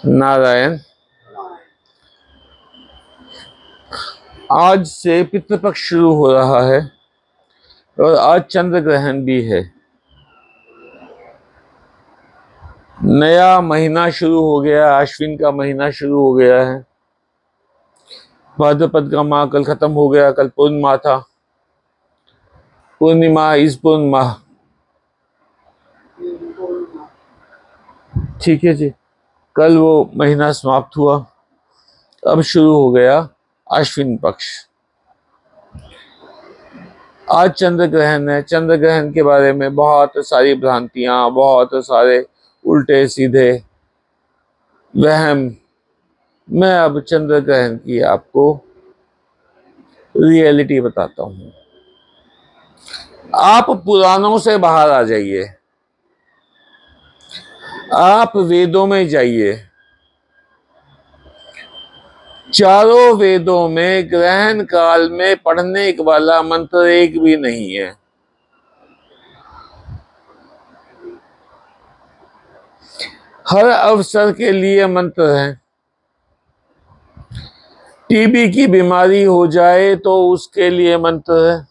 नारायण। आज से पितृपक्ष शुरू हो रहा है और आज चंद्र ग्रहण भी है। नया महीना शुरू हो गया, अश्विन का महीना शुरू हो गया है। भाद्रपद का माह कल खत्म हो गया, कल पूर्णिमा था। पूर्णिमा इस पूर्णिमा, ठीक है जी। कल वो महीना समाप्त हुआ, अब शुरू हो गया अश्विन पक्ष। आज चंद्र ग्रहण है। चंद्र ग्रहण के बारे में बहुत सारी भ्रांतियां, बहुत सारे उल्टे सीधे वहम। मैं अब चंद्र ग्रहण की आपको रियलिटी बताता हूं। आप पुराणों से बाहर आ जाइए, आप वेदों में जाइए। चारों वेदों में ग्रहण काल में पढ़ने वाला मंत्र एक भी नहीं है। हर अवसर के लिए मंत्र है। टीबी की बीमारी हो जाए तो उसके लिए मंत्र है,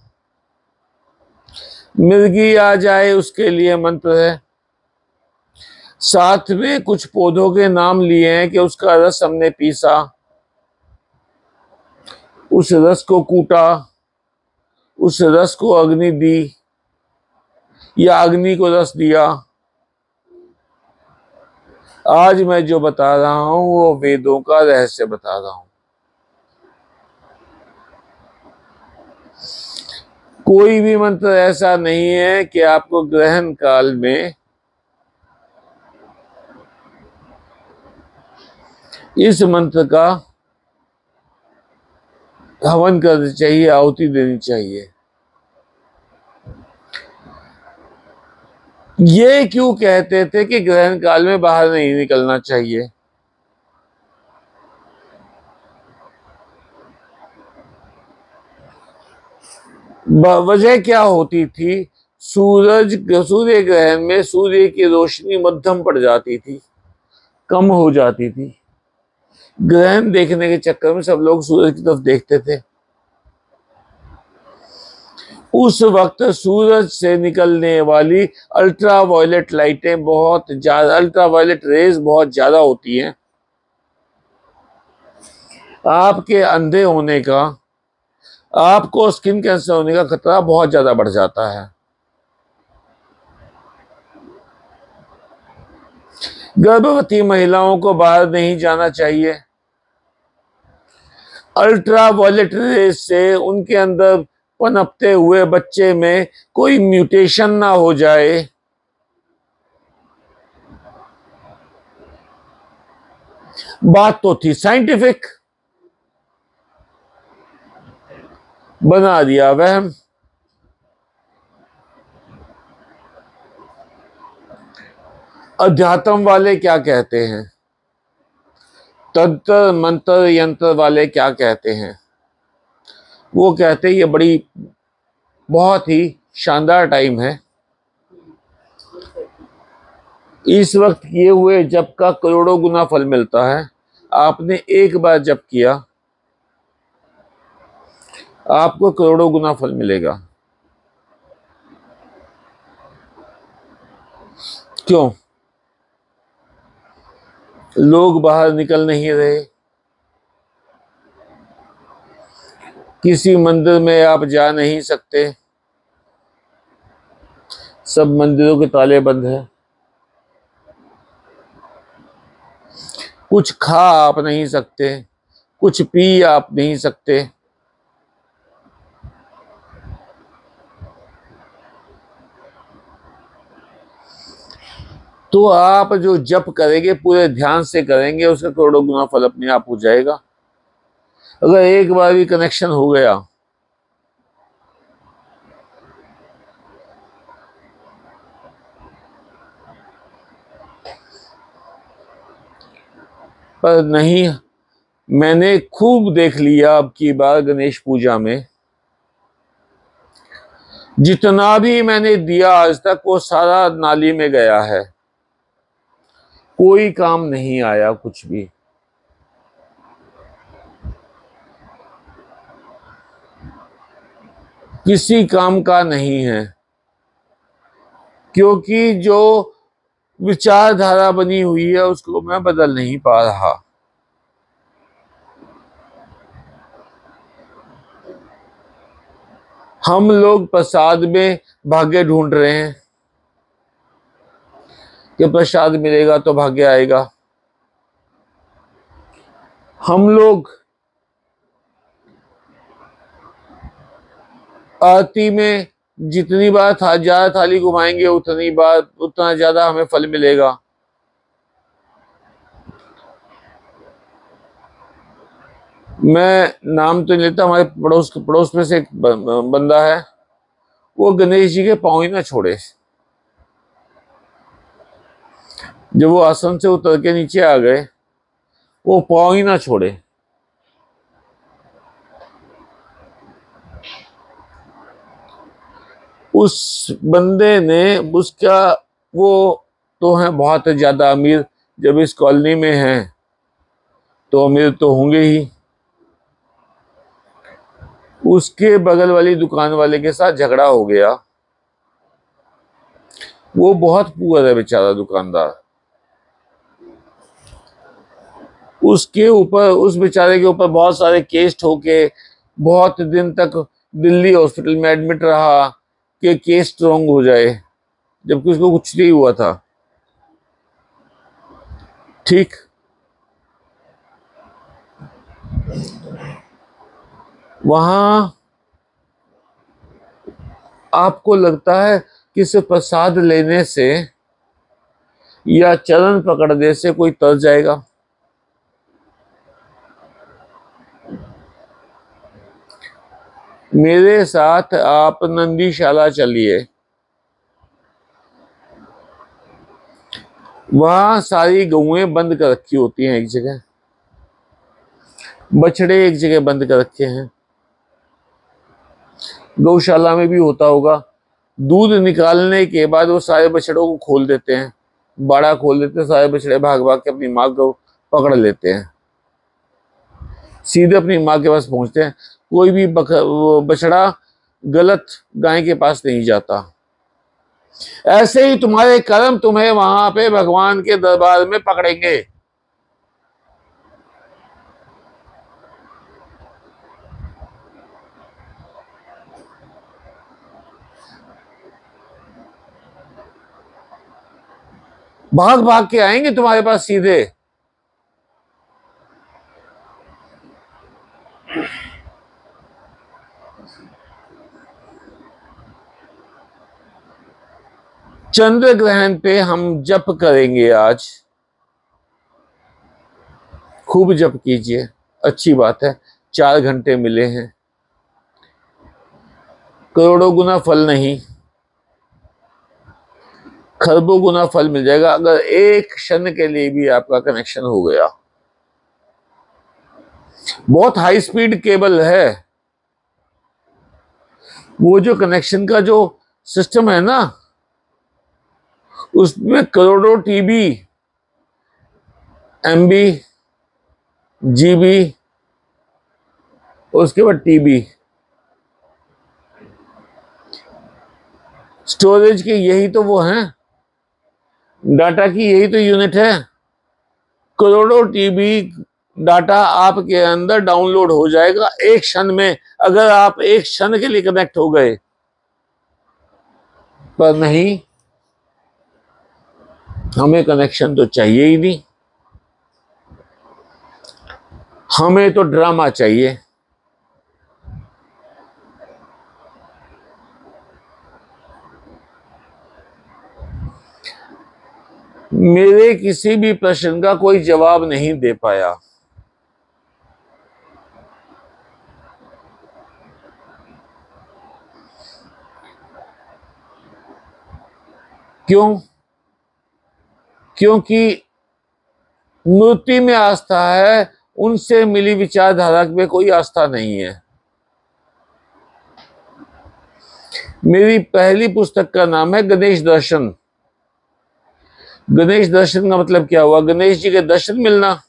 मिर्गी आ जाए उसके लिए मंत्र है। साथ में कुछ पौधों के नाम लिए हैं कि उसका रस हमने पीसा, उस रस को कूटा, उस रस को अग्नि दी या अग्नि को रस दिया। आज मैं जो बता रहा हूं वो वेदों का रहस्य बता रहा हूं। कोई भी मंत्र ऐसा नहीं है कि आपको ग्रहण काल में इस मंत्र का हवन करना चाहिए, आहुति देनी चाहिए। ये क्यों कहते थे कि ग्रहण काल में बाहर नहीं निकलना चाहिए? वजह क्या होती थी? सूर्य ग्रहण में सूर्य की रोशनी मध्यम पड़ जाती थी, कम हो जाती थी। ग्रहण देखने के चक्कर में सब लोग सूरज की तरफ देखते थे। उस वक्त सूरज से निकलने वाली अल्ट्रावायलेट लाइटें बहुत ज्यादा, अल्ट्रावायलेट रेज बहुत ज्यादा होती हैं। आपके अंधे होने का, आपको स्किन कैंसर होने का खतरा बहुत ज्यादा बढ़ जाता है। गर्भवती महिलाओं को बाहर नहीं जाना चाहिए। अल्ट्रावायलेट रेज से उनके अंदर पनपते हुए बच्चे में कोई म्यूटेशन ना हो जाए। बात तो थी साइंटिफिक, बना दिया वहम। अध्यात्म वाले क्या कहते हैं? तंत्र मंत्र यंत्र वाले क्या कहते हैं? वो कहते हैं ये बड़ी बहुत ही शानदार टाइम है। इस वक्त किए हुए जप का करोड़ों गुना फल मिलता है। आपने एक बार जप किया, आपको करोड़ों गुना फल मिलेगा। क्यों? लोग बाहर निकल नहीं रहे। किसी मंदिर में आप जा नहीं सकते, सब मंदिरों के ताले बंद हैं। कुछ खा आप नहीं सकते, कुछ पी आप नहीं सकते। तो आप जो जप करेंगे पूरे ध्यान से करेंगे, उसका करोड़ों गुना फल अपने आप हो जाएगा। अगर एक बार भी कनेक्शन हो गया पर नहीं, मैंने खूब देख लिया अब की बार गणेश पूजा में। जितना भी मैंने दिया आज तक वो सारा नाली में गया है। कोई काम नहीं आया, कुछ भी। किसी काम का नहीं है, क्योंकि जो विचारधारा बनी हुई है उसको मैं बदल नहीं पा रहा। हम लोग प्रसाद में भाग्य ढूंढ रहे हैं कि प्रसाद मिलेगा तो भाग्य आएगा। हम लोग आरती में जितनी बार ज्यादा थाली घुमाएंगे उतनी बार उतना ज्यादा हमें फल मिलेगा। मैं नाम तो नहीं लेता, हमारे पड़ोस में से एक बंदा है, वो गणेश जी के पांव ही ना छोड़े। जब वो आसन से उतर के नीचे आ गए, वो पांव ही ना छोड़े। उस बंदे ने उसका, वो तो है बहुत ज्यादा अमीर, जब इस कॉलोनी में हैं तो अमीर तो होंगे ही। उसके बगल वाली दुकान वाले के साथ झगड़ा हो गया। वो बहुत पुअर है बेचारा दुकानदार। उसके ऊपर, उस बेचारे के ऊपर बहुत सारे केस ठोके, बहुत दिन तक दिल्ली हॉस्पिटल में एडमिट रहा कि केस स्ट्रॉन्ग हो जाए, जबकि उसको कुछ नहीं हुआ था। ठीक, वहां आपको लगता है कि सिर्फ प्रसाद लेने से या चरण पकड़ने से कोई तर जाएगा? मेरे साथ आप नंदीशाला चलिए, वहां सारी गौएं बंद कर रखी होती हैं एक जगह, बछड़े एक जगह बंद कर रखे हैं। गौशाला में भी होता होगा। दूध निकालने के बाद वो सारे बछड़ों को खोल देते हैं, बाड़ा खोल देते हैं, सारे बछड़े भाग भाग के अपनी माँ को पकड़ लेते हैं, सीधे अपनी माँ के पास पहुंचते हैं। कोई भी बछड़ा गलत गाय के पास नहीं जाता। ऐसे ही तुम्हारे कर्म तुम्हें वहां पे भगवान के दरबार में पकड़ेंगे। भाग भाग के आएंगे तुम्हारे पास सीधे। चंद्र ग्रहण पे हम जप करेंगे आज, खूब जप कीजिए, अच्छी बात है। 4 घंटे मिले हैं, करोड़ों गुना फल नहीं, खरबों गुना फल मिल जाएगा अगर एक क्षण के लिए भी आपका कनेक्शन हो गया। बहुत हाई स्पीड केबल है, वो जो कनेक्शन का जो सिस्टम है ना, उसमें करोड़ों टीबी, एमबी, जीबी, उसके बाद टीबी स्टोरेज के, यही तो वो हैं, डाटा की यही तो यूनिट है। करोड़ों टीबी डाटा आपके अंदर डाउनलोड हो जाएगा एक क्षण में, अगर आप एक क्षण के लिए कनेक्ट हो गए। पर नहीं, हमें कनेक्शन तो चाहिए ही नहीं, हमें तो ड्रामा चाहिए। मेरे किसी भी प्रश्न का कोई जवाब नहीं दे पाया। क्यों? क्योंकि मूर्ति में आस्था है, उनसे मिली विचारधारा में कोई आस्था नहीं है। मेरी पहली पुस्तक का नाम है गणेश दर्शन। गणेश दर्शन का मतलब क्या हुआ? गणेश जी के दर्शन मिलना।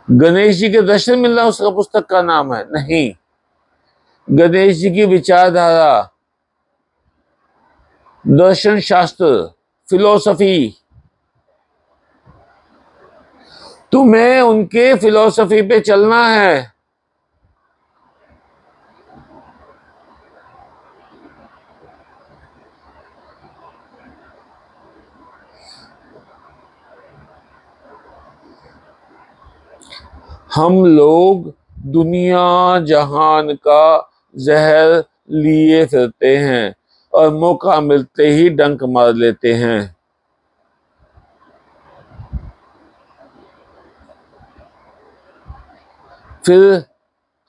गणेश जी के दर्शन मिलना उसका पुस्तक का नाम है? नहीं, गणेश जी की विचारधारा, दर्शन शास्त्र, फिलोसफी, तुम्हें उनके फिलोसफी पे चलना है। हम लोग दुनिया जहान का जहर लिए फिरते हैं और मौका मिलते ही डंक मार लेते हैं। फिर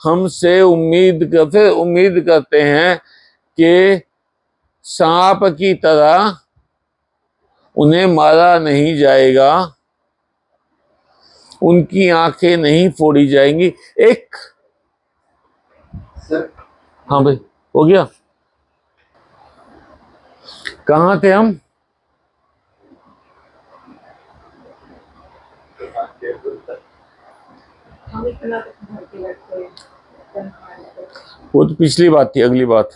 हमसे उम्मीद करते हैं कि सांप की तरह उन्हें मारा नहीं जाएगा, उनकी आंखें नहीं फोड़ी जाएंगी। एक हाँ भाई, हो गया। कहाँ थे हम? वो तो पिछली बात थी। अगली बात,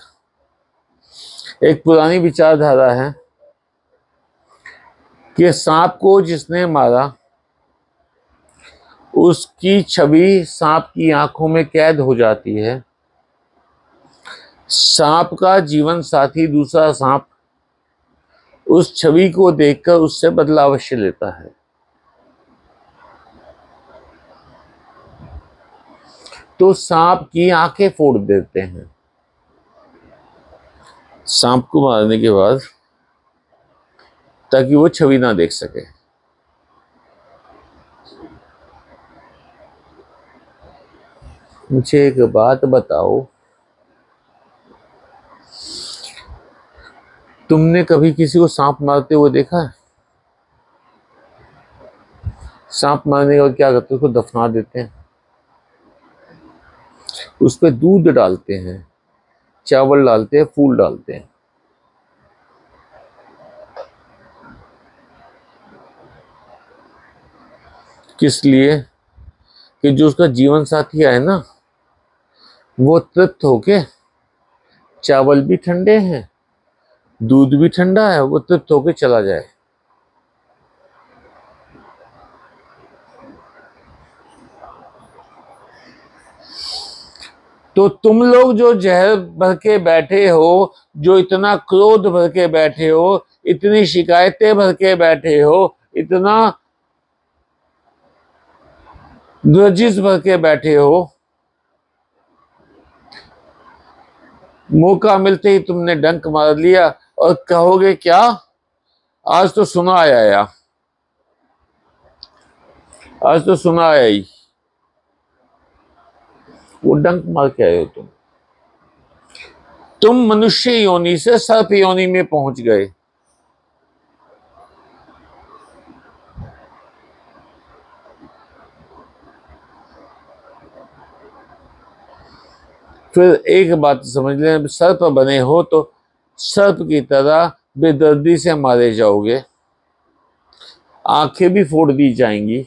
एक पुरानी विचारधारा है कि सांप को जिसने मारा उसकी छवि सांप की आंखों में कैद हो जाती है। सांप का जीवन साथी दूसरा सांप उस छवि को देखकर उससे बदला अवश्य लेता है। तो सांप की आंखें फोड़ देते हैं सांप को मारने के बाद, ताकि वो छवि ना देख सके। मुझे एक बात बताओ, तुमने कभी किसी को सांप मारते हुए देखा है? सांप मारने के बाद क्या करते हैं? उसको दफना देते हैं, उस पर दूध डालते हैं, चावल डालते हैं, फूल डालते हैं। किस लिए? कि जो उसका जीवन साथी है ना, वो तृप्त होके, चावल भी ठंडे हैं, दूध भी ठंडा है, वो तृप्त होके चला जाए। तो तुम लोग जो जहर भर के बैठे हो, जो इतना क्रोध भर के बैठे हो, इतनी शिकायतें भर के बैठे हो, इतना ग्रजिस भर के बैठे हो, मौका मिलते ही तुमने डंक मार लिया और कहोगे क्या? आज तो सुना आया, आज तो सुना आया ही। वो डंक मार के आए हो तुम मनुष्य योनि से सर्प योनि में पहुंच गए। फिर एक बात समझ लें, सर्प बने हो तो सर्प की तरह बेदर्दी से मारे जाओगे, आंखें भी फोड़ दी जाएंगी।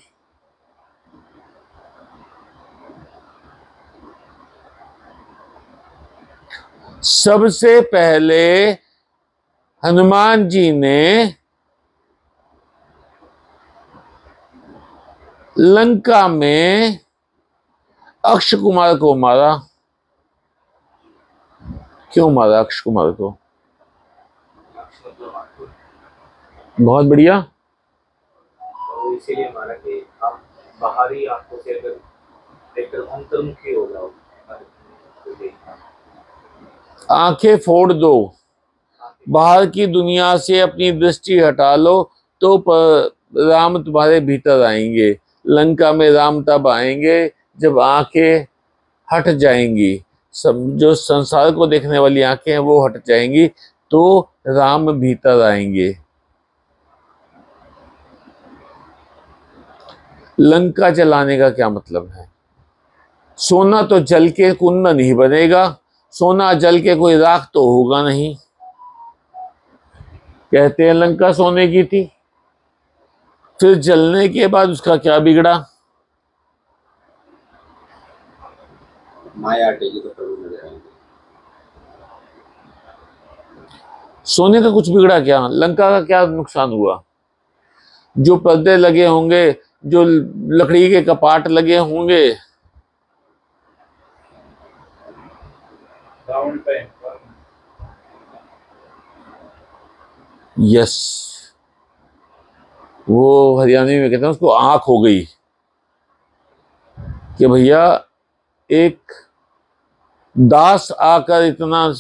सबसे पहले हनुमान जी ने लंका में अक्ष कुमार को मारा। क्यों मारा अक्ष कुमार को? बहुत बढ़िया। तो इसीलिए मारा कि आप बाहरी आंखों से अगर देखकर अंतर्मुखी हो जाओ, आंखें फोड़ दो, बाहर की दुनिया से अपनी दृष्टि हटा लो, तो राम तुम्हारे भीतर आएंगे। लंका में राम तब आएंगे जब आंखें हट जाएंगी, सब जो संसार को देखने वाली आंखें हैं वो हट जाएंगी, तो राम भीतर आएंगे। लंका जलाने का क्या मतलब है? सोना तो जल के कुंदन ही बनेगा, सोना जल के कोई राख तो होगा नहीं। कहते हैं लंका सोने की थी, फिर जलने के बाद उसका क्या बिगड़ा? माया हटेगी तो प्रभु नजर आएंगे। सोने का कुछ बिगड़ा क्या? लंका का क्या नुकसान हुआ? जो पर्दे लगे होंगे, जो लकड़ी के कपाट लगे होंगे, रावण पे यस, वो हरियाणवी में कहते हैं उसको आंख हो गई कि भैया एक दास आकर इतना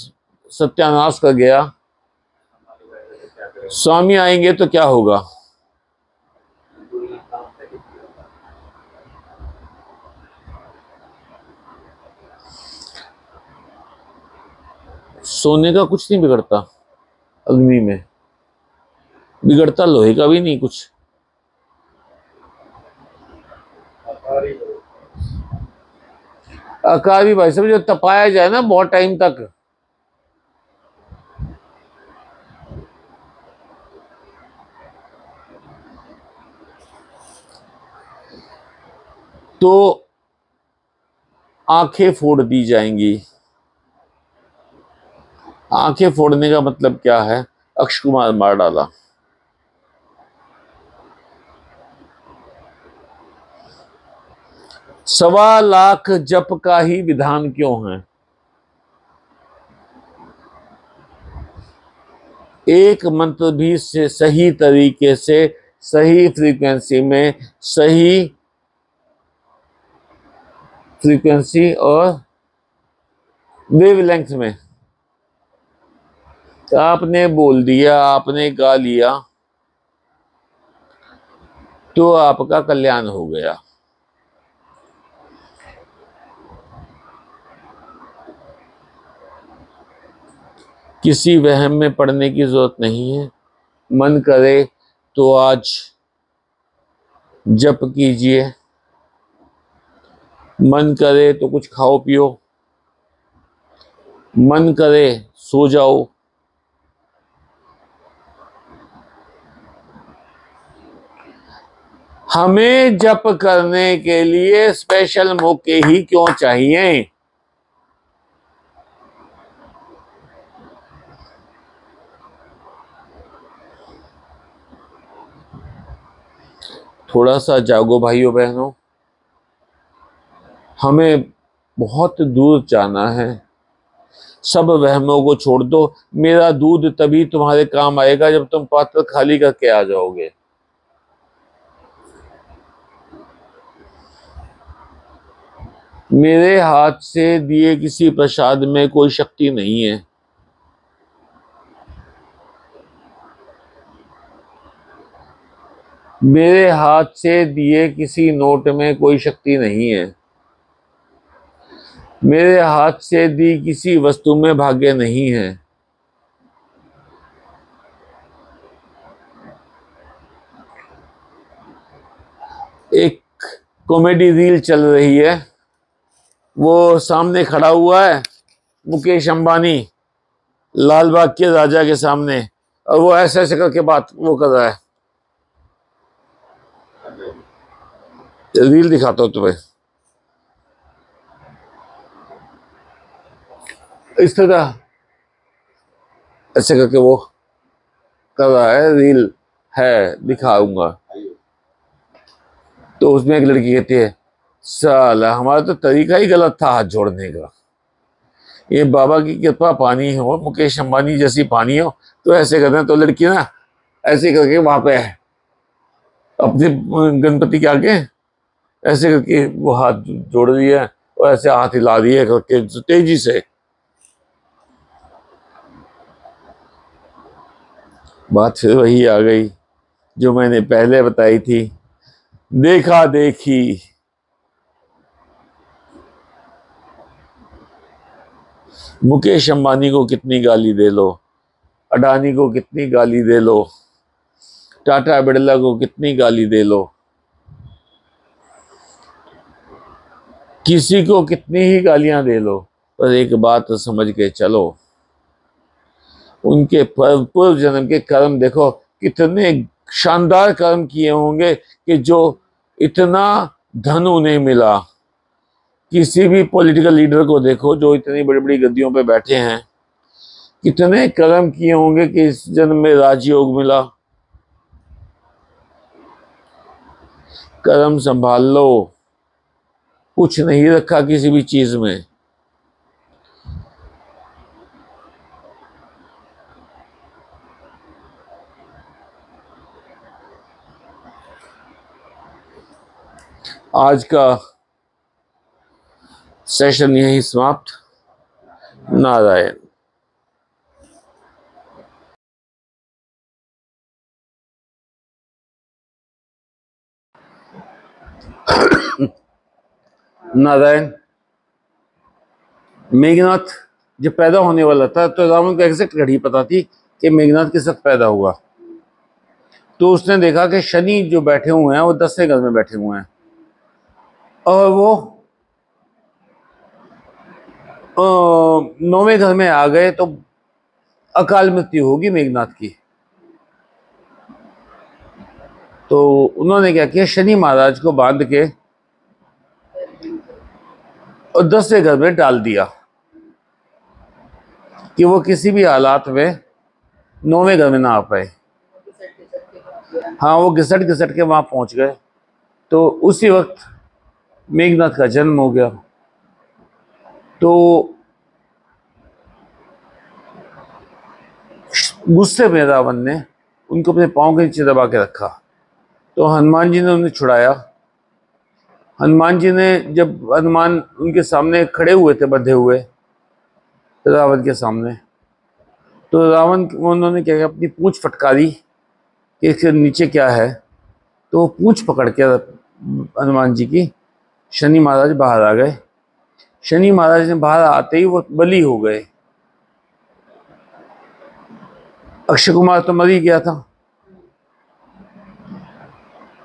सत्यानाश कर गया, स्वामी आएंगे तो क्या होगा? सोने का कुछ नहीं बिगड़ता, अग्नि में बिगड़ता लोहे का भी नहीं कुछ। आकार भी भाई साहब जो तपाया जाए ना बहुत टाइम तक, तो आंखें फोड़ दी जाएंगी। आंखें फोड़ने का मतलब क्या है? अक्षय कुमार मार डाला। सवा लाख जप का ही विधान क्यों है? एक मंत्र भी से सही तरीके से, सही फ्रीक्वेंसी में, सही फ्रीक्वेंसी और वेवलेंथ में आपने बोल दिया, आपने गा लिया, तो आपका कल्याण हो गया। किसी वहम में पड़ने की जरूरत नहीं है। मन करे तो आज जप कीजिए, मन करे तो कुछ खाओ पियो, मन करे सो जाओ, हमें जप करने के लिए स्पेशल मौके ही क्यों चाहिए? थोड़ा सा जागो भाइयों बहनों, हमें बहुत दूर जाना है। सब वहमों को छोड़ दो। मेरा दूध तभी तुम्हारे काम आएगा जब तुम पात्र खाली करके आ जाओगे। मेरे हाथ से दिए किसी प्रसाद में कोई शक्ति नहीं है। मेरे हाथ से दिए किसी नोट में कोई शक्ति नहीं है। मेरे हाथ से दी किसी वस्तु में भाग्य नहीं है। एक कॉमेडी रील चल रही है, वो सामने खड़ा हुआ है मुकेश अंबानी लाल बाग के राजा के सामने, और वो ऐसे ऐसे करके बात वो कर रहा है। रील दिखाता हूं तुम्हें। इस तरह ऐसे करके वो कर रहा है, रील है, दिखाऊंगा। तो उसमें एक लड़की कहती है, साला हमारा तो तरीका ही गलत था हाथ जोड़ने का। ये बाबा की कृपा पानी हो, मुकेश अंबानी जैसी पानी हो तो ऐसे करते हैं। तो लड़की ना ऐसे करके वहां पे है अपने गणपति के आगे ऐसे करके वो हाथ जोड़ रही है और ऐसे हाथ हिला रही है करके तेजी से। बात फिर वही आ गई जो मैंने पहले बताई थी, देखा देखी। मुकेश अंबानी को कितनी गाली दे लो, अडानी को कितनी गाली दे लो, टाटा बिरला को कितनी गाली दे लो, किसी को कितनी ही गालियां दे लो, पर एक बात समझ के चलो, उनके पूर्व जन्म के कर्म देखो, कितने शानदार कर्म किए होंगे कि जो इतना धन उन्हें मिला। किसी भी पॉलिटिकल लीडर को देखो जो इतनी बड़ी बड़ी गद्दियों पे बैठे हैं, कितने कर्म किए होंगे कि इस जन्म में राजयोग मिला। कर्म संभाल लो, कुछ नहीं रखा किसी भी चीज में। आज का सेशन यही समाप्त। नारायण। नारायण। मेघनाथ जब पैदा होने वाला था तो रावण को एग्जैक्ट घड़ी पता थी कि मेघनाथ किस वक्त पैदा हुआ। तो उसने देखा कि शनि जो बैठे हुए हैं वो 10वें घर में बैठे हुए हैं और वो 9वें घर में आ गए तो अकाल मृत्यु होगी मेघनाथ की। तो उन्होंने क्या किया, शनि महाराज को बांध के और 10वें घर में डाल दिया कि वो किसी भी हालात में 9वें घर में ना आ पाए। हाँ, वो घिसट घिसट के वहां पहुंच गए। तो उसी वक्त मेघनाथ का जन्म हो गया। तो गुस्से में रावण ने उनको अपने पांव के नीचे दबा के रखा। तो हनुमान जी ने उन्हें छुड़ाया। हनुमान जी ने जब हनुमान उनके सामने खड़े हुए थे बंधे हुए रावण के सामने, तो रावण उन्होंने क्या किया, अपनी पूंछ फटकारी कि इसके नीचे क्या है। तो वो पूंछ पकड़ के हनुमान जी की शनि महाराज बाहर आ गए। शनि महाराज ने बाहर आते ही वो बली हो गए। अक्षय कुमार तो मर ही गया था।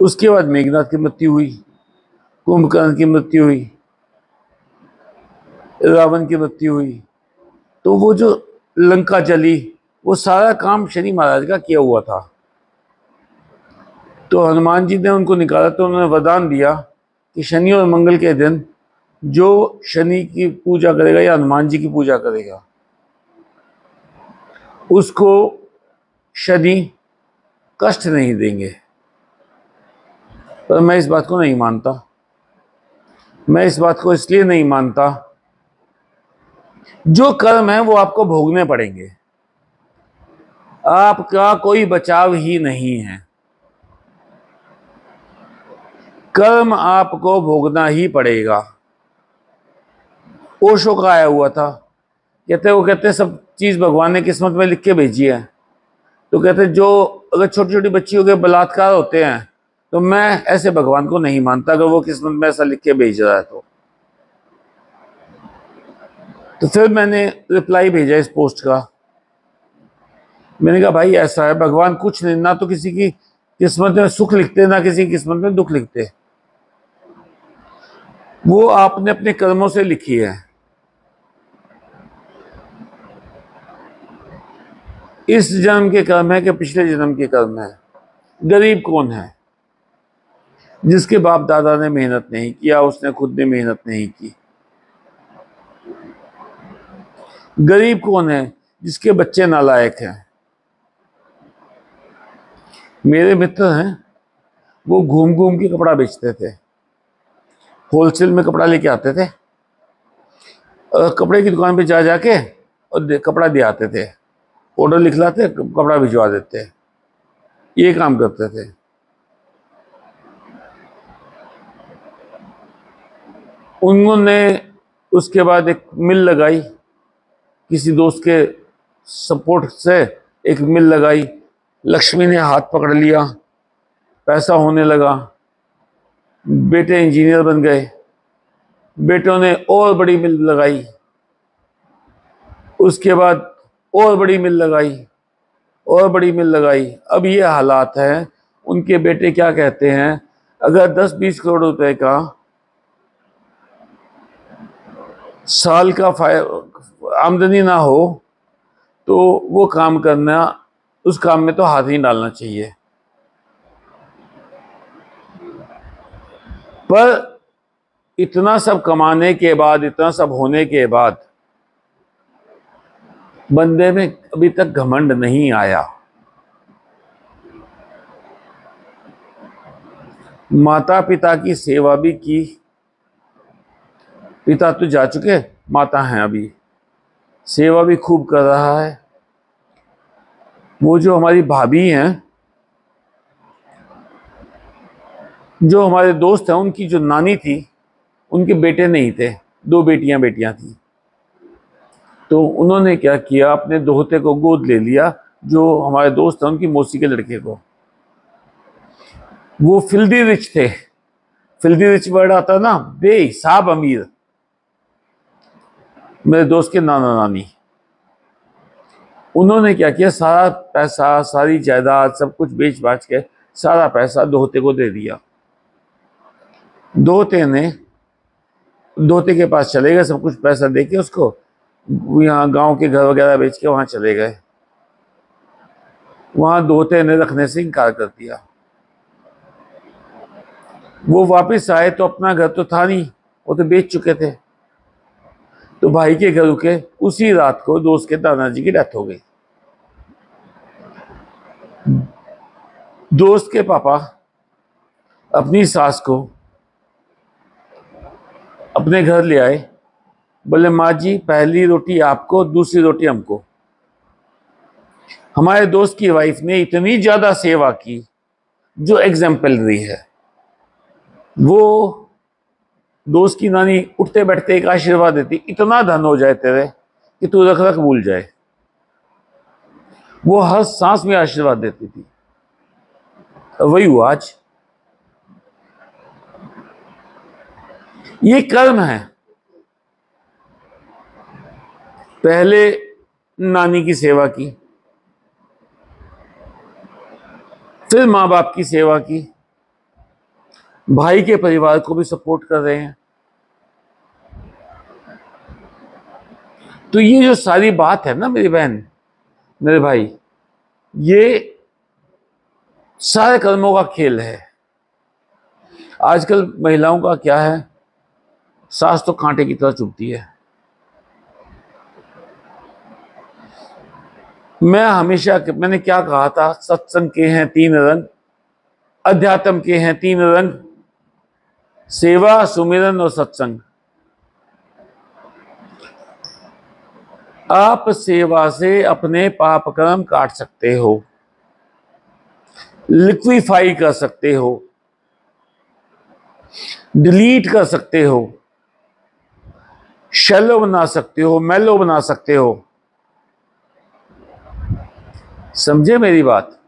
उसके बाद मेघनाथ की मृत्यु हुई, कुंभकर्ण की मृत्यु हुई, रावण की मृत्यु हुई। तो वो जो लंका जली, वो सारा काम शनि महाराज का किया हुआ था। तो हनुमान जी ने उनको निकाला तो उन्होंने वरदान दिया कि शनि और मंगल के दिन जो शनि की पूजा करेगा या हनुमान जी की पूजा करेगा उसको शनि कष्ट नहीं देंगे। पर मैं इस बात को नहीं मानता। मैं इस बात को इसलिए नहीं मानता, जो कर्म है वो आपको भोगने पड़ेंगे, आपका कोई बचाव ही नहीं है। कर्म आपको भोगना ही पड़ेगा। ओशो का आया हुआ था, वो कहते सब चीज भगवान ने किस्मत में लिख के भेजी है। तो कहते जो अगर छोटी छोटी बच्चियों के बलात्कार होते हैं तो मैं ऐसे भगवान को नहीं मानता अगर वो किस्मत में ऐसा लिख के भेज रहा है। तो फिर मैंने रिप्लाई भेजा इस पोस्ट का। मैंने कहा भाई ऐसा है, भगवान कुछ नहीं, ना तो किसी की किस्मत में सुख लिखते ना किसी की किस्मत में दुख लिखते, वो आपने अपने कर्मों से लिखी है। इस जन्म के कर्म है कि पिछले जन्म के कर्म है। गरीब कौन है? जिसके बाप दादा ने मेहनत नहीं किया, उसने खुद ने मेहनत नहीं की। गरीब कौन है? जिसके बच्चे नालायक हैं। मेरे मित्र हैं, वो घूम घूम के कपड़ा बेचते थे, होलसेल में कपड़ा लेके आते थे और कपड़े की दुकान पे जा जाके और कपड़ा दे आते थे, ऑर्डर लिख लाते, कपड़ा भिजवा देते, ये काम करते थे। उन्होंने उसके बाद एक मिल लगाई, किसी दोस्त के सपोर्ट से एक मिल लगाई। लक्ष्मी ने हाथ पकड़ लिया, पैसा होने लगा, बेटे इंजीनियर बन गए, बेटों ने और बड़ी मिल लगाई, उसके बाद और बड़ी मिल लगाई और बड़ी मिल लगाई। अब ये हालात है। उनके बेटे क्या कहते हैं, अगर 10-20 करोड़ रुपए का साल का आमदनी ना हो तो वो काम करना, उस काम में तो हाथ नहीं डालना चाहिए। पर इतना सब कमाने के बाद, इतना सब होने के बाद बंदे में अभी तक घमंड नहीं आया। माता पिता की सेवा भी की, पिता तो जा चुके, माता हैं अभी, सेवा भी खूब कर रहा है। वो जो हमारी भाभी हैं, जो हमारे दोस्त हैं, उनकी जो नानी थी, उनके बेटे नहीं थे, 2 बेटियां थी। तो उन्होंने क्या किया, अपने दोहते को गोद ले लिया, जो हमारे दोस्त हैं उनकी मौसी के लड़के को। वो फिल्दी रिच थे, फिल्दी रिच वर्ड आता ना, बेहिसाब अमीर, मेरे दोस्त के नाना नानी। उन्होंने क्या किया, सारा पैसा, सारी जायदाद, सब कुछ बेच बाच के सारा पैसा दोहते को दे दिया। दोहते के पास चले गए, सब कुछ पैसा देके उसको, यहाँ गांव के घर वगैरह बेच के वहां चले गए। वहां दोहते ने रखने से इनकार कर दिया। वो वापस आए तो अपना घर तो था नहीं, वो तो बेच चुके थे। तो भाई के घर रुके, उसी रात को दोस्त के दादाजी की डेथ हो गई। दोस्त के पापा अपनी सास को अपने घर ले आए, बोले माँ जी पहली रोटी आपको, दूसरी रोटी हमको। हमारे दोस्त की वाइफ ने इतनी ज्यादा सेवा की जो एग्जाम्पलरी है। वो दोस्त की नानी उठते बैठते एक आशीर्वाद देती, इतना धन हो जाए तेरे कि तू रख रख भूल जाए। वो हर सांस में आशीर्वाद देती थी। वही हुआ आज। ये कर्म है। पहले नानी की सेवा की, फिर माँ बाप की सेवा की, भाई के परिवार को भी सपोर्ट कर रहे हैं। तो ये जो सारी बात है ना मेरी बहन, मेरे भाई, ये सारे कर्मों का खेल है। आजकल महिलाओं का क्या है, सास तो कांटे की तरह चुभती है। मैंने क्या कहा था, सत्संग के हैं 3 रंग, अध्यात्म के हैं 3 रंग, सेवा, सुमिरन और सत्संग। आप सेवा से अपने पाप कर्म काट सकते हो, लिक्विफाई कर सकते हो, डिलीट कर सकते हो, शैलो बना सकते हो, मैलो बना सकते हो। समझे मेरी बात?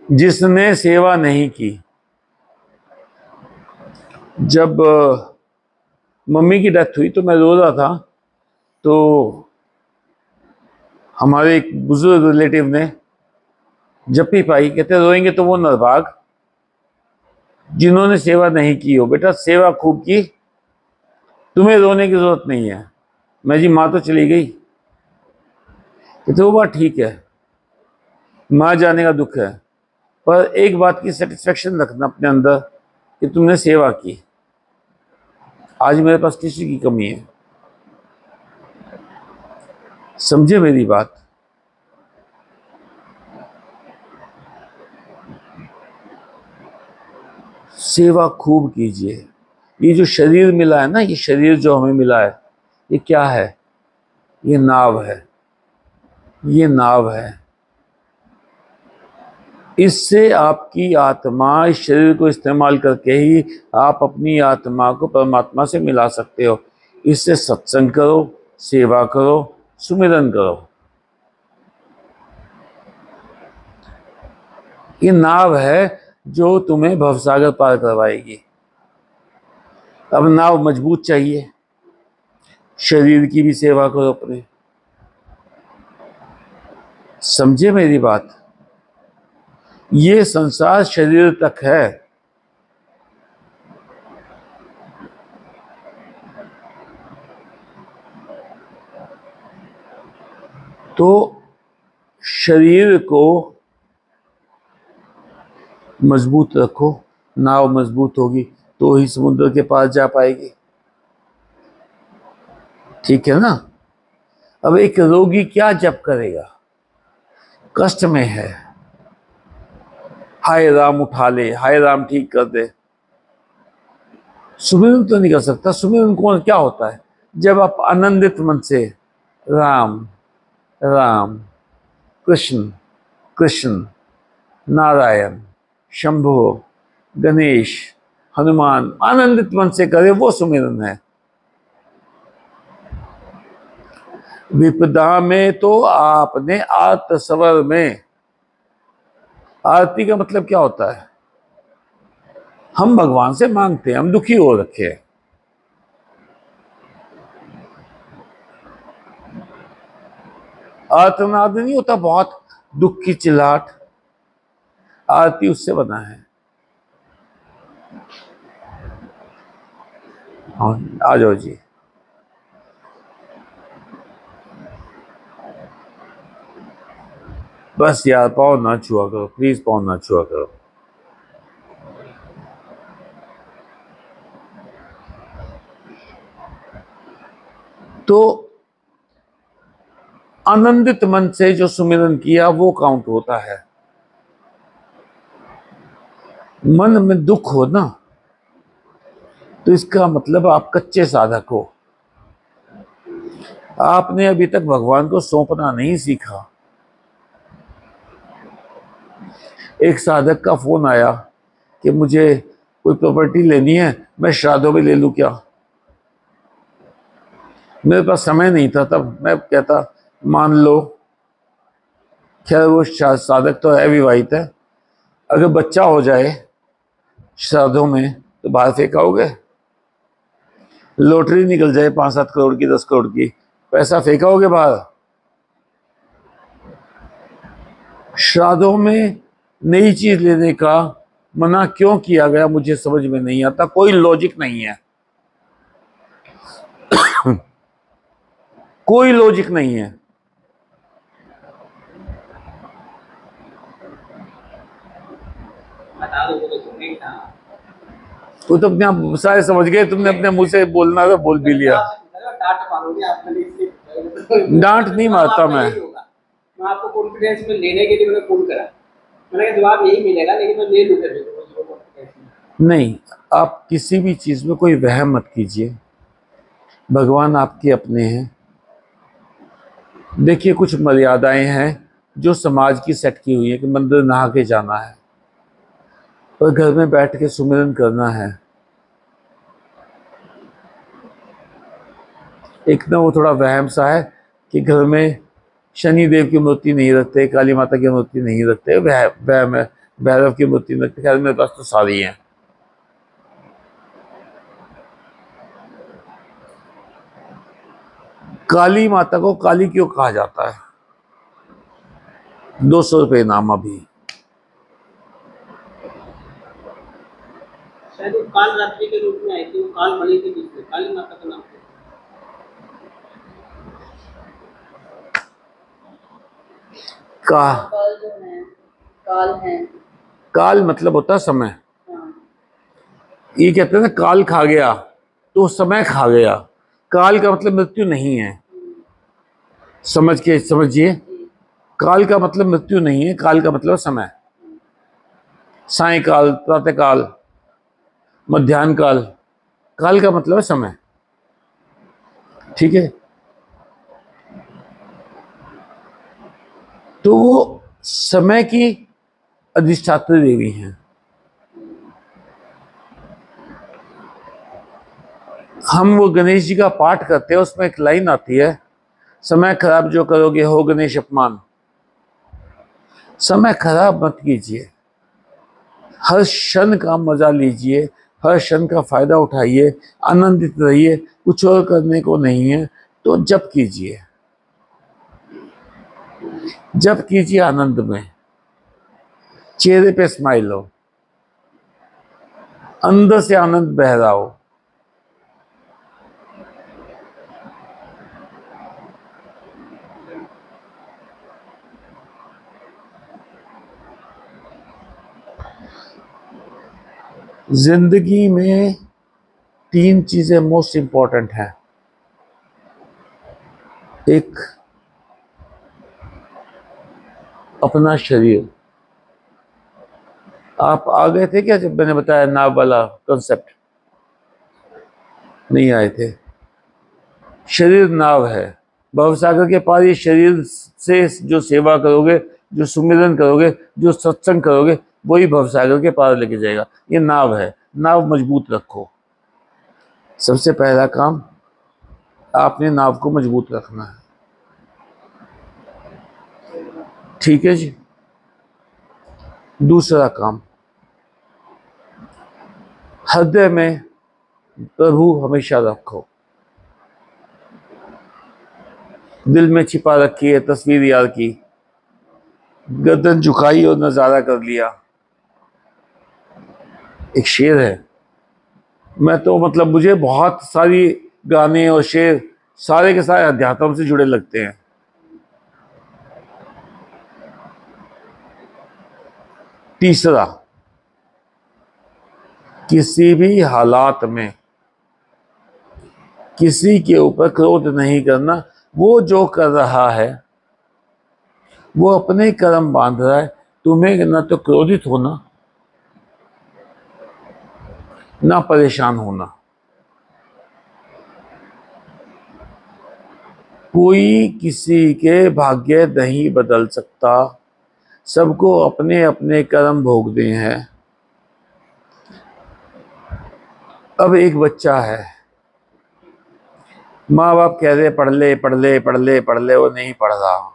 जिसने सेवा नहीं की, जब मम्मी की डेथ हुई तो मैं रो रहा था, तो हमारे एक बुजुर्ग रिलेटिव ने जप्पी पाई, कहते रोएंगे तो वो नरभाग जिन्होंने सेवा नहीं की हो। बेटा सेवा खूब की, तुम्हें रोने की जरूरत नहीं है। मैं जी माँ तो चली गई, कहते वो बात ठीक है, माँ जाने का दुख है, पर एक बात की सेटिस्फेक्शन रखना अपने अंदर कि तुमने सेवा की। आज मेरे पास किसी की कमी है। समझे मेरी बात? सेवा खूब कीजिए। ये जो शरीर मिला है ना, ये शरीर जो हमें मिला है, ये क्या है? ये नाव है, ये नाव है। इससे आपकी आत्मा, इस शरीर को इस्तेमाल करके ही आप अपनी आत्मा को परमात्मा से मिला सकते हो। इससे सत्संग करो, सेवा करो, सुमिरन करो। ये नाव है जो तुम्हें भवसागर पार करवाएगी। अब नाव मजबूत चाहिए, शरीर की भी सेवा करो अपने। समझे मेरी बात? ये संसार शरीर तक है। तो शरीर को मजबूत रखो, नाव मजबूत होगी तो ही समुद्र के पास जा पाएगी। ठीक है ना। अब एक रोगी क्या जप करेगा, कष्ट में है, हाय राम उठा ले, हाय राम ठीक कर दे, सुमिरन तो नहीं कर सकता। सुमिरन कौन क्या होता है, जब आप आनंदित मन से राम राम कृष्ण कृष्ण नारायण शंभो गणेश हनुमान आनंदित मन से करे, वो सुमिरन है। विपदा में तो आपने आर्त स्वर में, आरती का मतलब क्या होता है, हम भगवान से मांगते हैं, हम दुखी हो रखे हैं। आर्तनाद नहीं होता बहुत दुख की चिल्लाहट, आरती उससे बना है। हाँ आ जाओ जी। बस यार पाँव ना छुआ करो प्लीज, पाँव ना छुआ करो। तो आनंदित मन से जो सुमिरन किया वो काउंट होता है। मन में दुख हो ना तो इसका मतलब आप कच्चे साधक हो, आपने अभी तक भगवान को सौंपना नहीं सीखा। एक साधक का फोन आया कि मुझे कोई प्रॉपर्टी लेनी है, मैं श्राद्धों में ले लूं क्या। मेरे पास समय नहीं था तब, मैं कहता मान लो। खैर वो साधक तो है, विवाहित है, अगर बच्चा हो जाए श्राद्धों में तो बाहर फेंकाओगे। लॉटरी निकल जाए 5-7 करोड़ की 10 करोड़ की, पैसा फेंकाओगे बाहर। श्राद्धों में नई चीज लेने का मना क्यों किया गया मुझे समझ में नहीं आता, कोई लॉजिक नहीं है कोई लॉजिक नहीं है। वो तो अपने आप सारे समझ गए, तुमने अपने मुंह से बोलना था बोल भी लिया। डांट नहीं मारता मैं आपको कॉन्फिडेंस में लेने के लिए मैंने फोन करा, मैंने कहा जवाब यही मिलेगा लेकिन मैं ले लूँ। नहीं, आप किसी भी चीज में कोई वहम मत कीजिए, भगवान आपके अपने हैं। देखिए कुछ मर्यादाएं हैं जो समाज की सेट की हुई है कि मंदिर नहा के जाना है और घर में बैठ के सुमिरन करना है। एक ना वो थोड़ा वहम सा है कि घर में शनि देव की मूर्ति नहीं रखते, काली माता की मूर्ति नहीं रखते, वहम है, भैरव की मूर्ति नहीं रखते। खैर मेरे पास तो सारी हैं। काली माता को काली क्यों कहा जाता है, 200 रुपये इनाम अभी। शायद काल रात्रि के रूप में आई थी, काल बनी थी जिसमें काली माता का नाम काल जो है, काल है, काल मतलब होता है समय। ये कहते हैं ना काल खा गया तो समय खा गया, काल का मतलब मृत्यु नहीं है, समझ के समझिए। काल का मतलब मृत्यु नहीं है, काल का मतलब समय। सायकाल, प्रातःकाल, मध्याह्न काल, काल का मतलब है समय। ठीक है, तो वो समय की अधिष्ठात्री देवी हैं। हम वो गणेश जी का पाठ करते हैं, उसमें एक लाइन आती है, समय खराब जो करोगे हो गणेश अपमान। समय खराब मत कीजिए, हर क्षण का मजा लीजिए, हर क्षण का फायदा उठाइए, आनंदित रहिए। कुछ और करने को नहीं है तो जप कीजिए, जप कीजिए आनंद में, चेहरे पे स्माइल हो, अंदर से आनंद बह रहा हो। जिंदगी में 3 चीजें मोस्ट इंपॉर्टेंट हैं। एक, अपना शरीर। आप आ गए थे क्या जब मैंने बताया नाव वाला कंसेप्ट? नहीं आए थे। शरीर नाव है। भवसागर के पार ये शरीर से जो सेवा करोगे, जो सुमिरन करोगे, जो सत्संग करोगे, वही भवसागर के पार लेके जाएगा। ये नाव है, नाव मजबूत रखो। सबसे पहला काम, आपने नाव को मजबूत रखना है। ठीक है जी। दूसरा काम, हृदय में प्रभु हमेशा रखो। दिल में छिपा रखी है तस्वीर यार की, गर्दन झुकाई और नजारा कर लिया। एक शेर है, मैं तो मतलब मुझे बहुत सारी गाने और शेर सारे के सारे अध्यात्म से जुड़े लगते हैं। तीसरा, किसी भी हालात में किसी के ऊपर क्रोध नहीं करना। वो जो कर रहा है वो अपने कर्म बांध रहा है, तुम्हें ना तो क्रोधित होना, ना परेशान होना। कोई किसी के भाग्य नहीं बदल सकता, सबको अपने अपने कर्म भोगने हैं। अब एक बच्चा है, माँ बाप कह रहे पढ़ ले पढ़ ले पढ़ ले पढ़ ले, वो नहीं पढ़ रहा,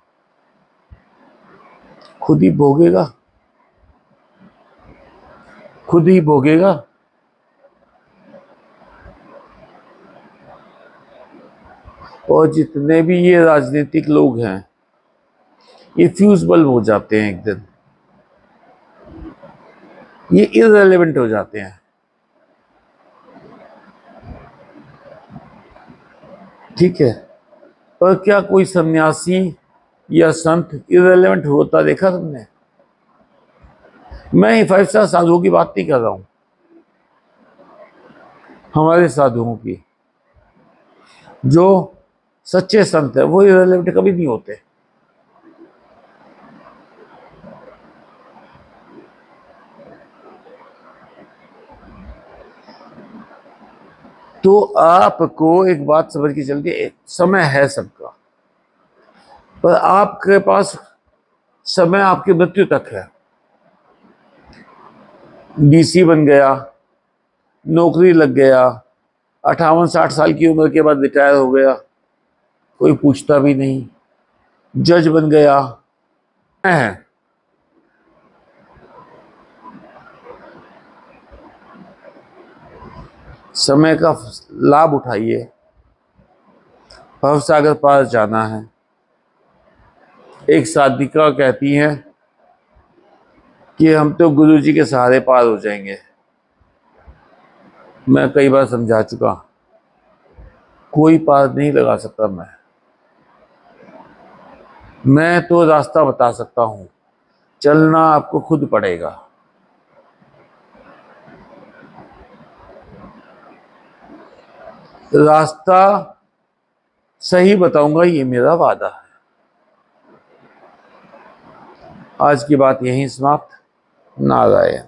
खुद ही भोगेगा, खुद ही भोगेगा। और जितने भी ये राजनीतिक लोग हैं, ये फ्यूजबल हो जाते हैं, एक दिन ये इररिलेवेंट हो जाते हैं। ठीक है, पर क्या कोई सन्यासी या संत इररिलेवेंट होता देखा तुमने? मैं 5 स्टार साधुओं की बात नहीं कर रहा हूं, हमारे साधुओं की। जो सच्चे संत है वो इररिलेवेंट कभी नहीं होते। तो आपको एक बात समझ के चलती है, समय है सबका, पर आपके पास समय आपकी मृत्यु तक है। डीसी बन गया, नौकरी लग गया, 58-60 साल की उम्र के बाद रिटायर हो गया, कोई पूछता भी नहीं। जज बन गया है, समय का लाभ उठाइए। भवसागर पार जाना है। एक साधिका कहती हैं कि हम तो गुरु जी के सहारे पार हो जाएंगे। मैं कई बार समझा चुका, कोई पार नहीं लगा सकता। मैं तो रास्ता बता सकता हूं, चलना आपको खुद पड़ेगा। रास्ता सही बताऊंगा, ये मेरा वादा है। आज की बात यहीं समाप्त। नारायण।